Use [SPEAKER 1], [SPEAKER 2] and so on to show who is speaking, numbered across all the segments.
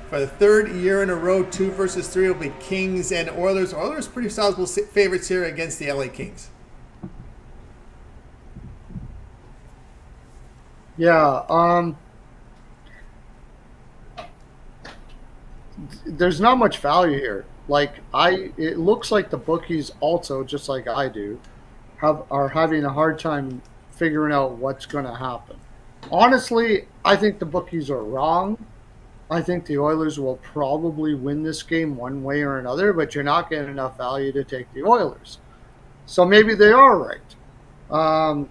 [SPEAKER 1] For the third year in a row, 2 versus 3 will be Kings and Oilers. Oilers pretty sizable favorites here against the LA Kings.
[SPEAKER 2] Yeah, there's not much value here. It looks like the bookies also, just like I do, are having a hard time figuring out what's going to happen. Honestly, I think the bookies are wrong. I think the Oilers will probably win this game one way or another, but you're not getting enough value to take the Oilers. So maybe they are right. Um,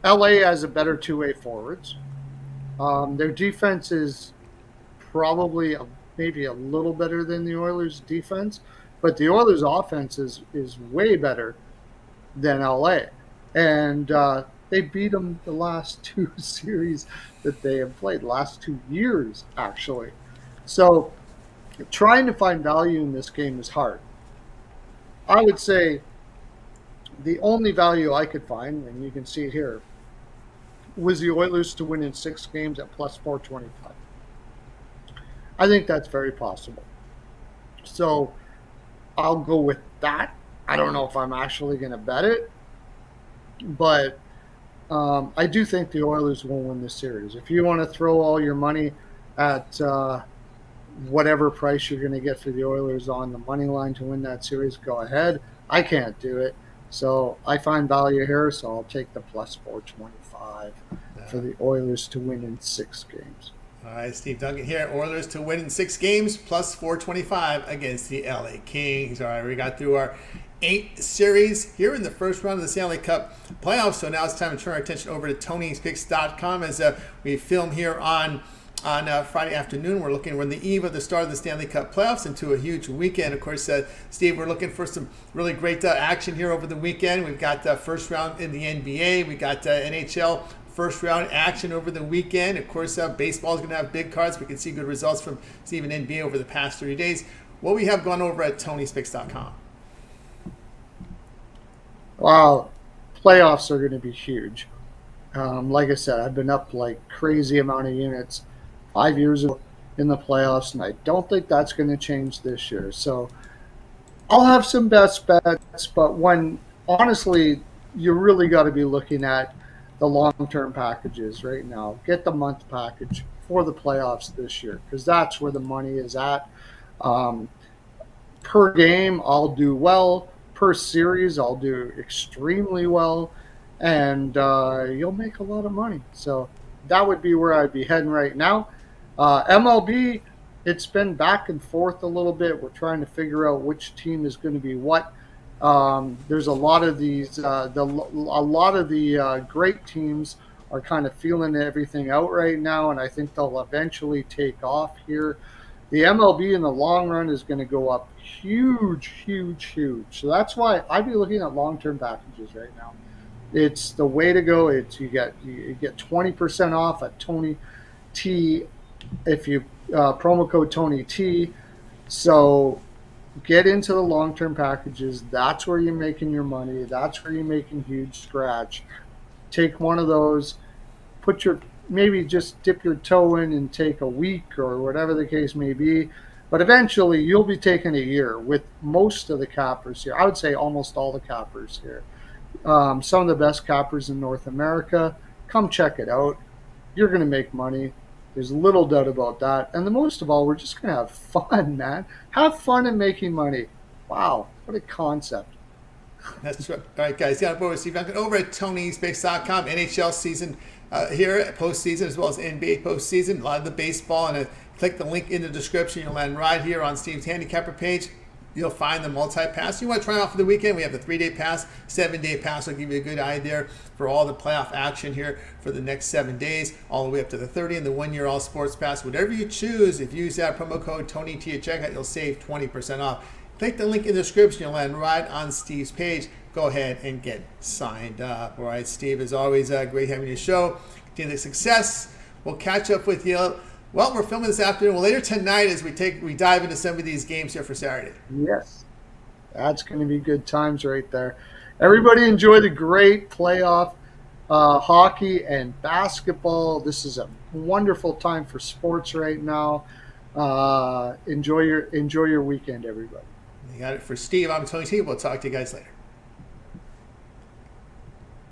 [SPEAKER 2] LA has a better two-way forwards. Their defense is probably maybe a little better than the Oilers' defense, but the Oilers' offense is way better than LA. And they beat them the last two series that they have played, last 2 years, actually. So trying to find value in this game is hard. I would say the only value I could find, and you can see it here, was the Oilers to win in 6 games at plus 425. I think that's very possible. So I'll go with that. I don't know if I'm actually going to bet it, but I do think the Oilers will win this series. If you want to throw all your money at whatever price you're going to get for the Oilers on the money line to win that series, go ahead. I can't do it. So I find value here, so I'll take the plus 425 for the Oilers to win in 6 games.
[SPEAKER 1] All right, Steve Duncan here. Oilers to win in 6 games, plus 425 against the LA Kings. All right, we got through our 8 series here in the first round of the Stanley Cup playoffs. So now it's time to turn our attention over to Tony'sPicks.com as we film here on Friday afternoon. We're on the eve of the start of the Stanley Cup playoffs into a huge weekend. Of course, Steve, we're looking for some really great action here over the weekend. We've got first round in the NBA. We got NHL first round action over the weekend. Of course, baseball is going to have big cards. We can see good results from Steve and NBA over the past 30 days. What we have gone over at Tony'sPicks.com.
[SPEAKER 2] Wow, playoffs are going to be huge. Like I said, I've been up like crazy amount of units 5 years ago in the playoffs, and I don't think that's going to change this year. So I'll have some best bets, but honestly, you really got to be looking at the long-term packages right now. Get the month package for the playoffs this year because that's where the money is at. Per game, I'll do well. Per series, I'll do extremely well. And you'll make a lot of money. So that would be where I'd be heading right now. MLB, it's been back and forth a little bit. We're trying to figure out which team is going to be what. There's a lot of these. A lot of the great teams are kind of feeling everything out right now, and I think they'll eventually take off here. The MLB in the long run is going to go up huge, huge, huge. So that's why I'd be looking at long-term packages right now. It's the way to go. You get 20% off at Tony T if you promo code Tony T. So get into the long-term packages. That's where you're making your money. That's where you're making huge scratch. Take one of those. Maybe just dip your toe in and take a week or whatever the case may be. But eventually you'll be taking a year with most of the cappers here. I would say almost all the cappers here. Some of the best cappers in North America. Come check it out. You're going to make money. There's little doubt about that. And the most of all, we're just going to have fun, man. Have fun in making money. Wow, what a concept.
[SPEAKER 1] That's right. All right, guys. Yeah, over Steve Duncan over at Tony'sPicks.com. NHL season here, postseason, as well as NBA postseason. A lot of the baseball. And click the link in the description. You'll land right here on Steve's handicapper page. You'll find the multi-pass. You want to try out for the weekend? We have the 3-day pass, 7-day pass. Will give you a good eye there for all the playoff action here for the next 7 days, all the way up to the 30 and the 1-year all sports pass. Whatever you choose, if you use that promo code TonyT at checkout, you'll save 20% off. Click the link in the description. You'll land right on Steve's page. Go ahead and get signed up. All right, Steve, as always, great having you show. Continue the success. We'll catch up with you. Well, we're filming this afternoon. Well, later tonight as we dive into some of these games here for Saturday.
[SPEAKER 2] Yes. That's going to be good times right there. Everybody enjoy the great playoff hockey and basketball. This is a wonderful time for sports right now. Enjoy your weekend, everybody.
[SPEAKER 1] You got it for Steve. I'm Tony T. We'll talk to you guys later.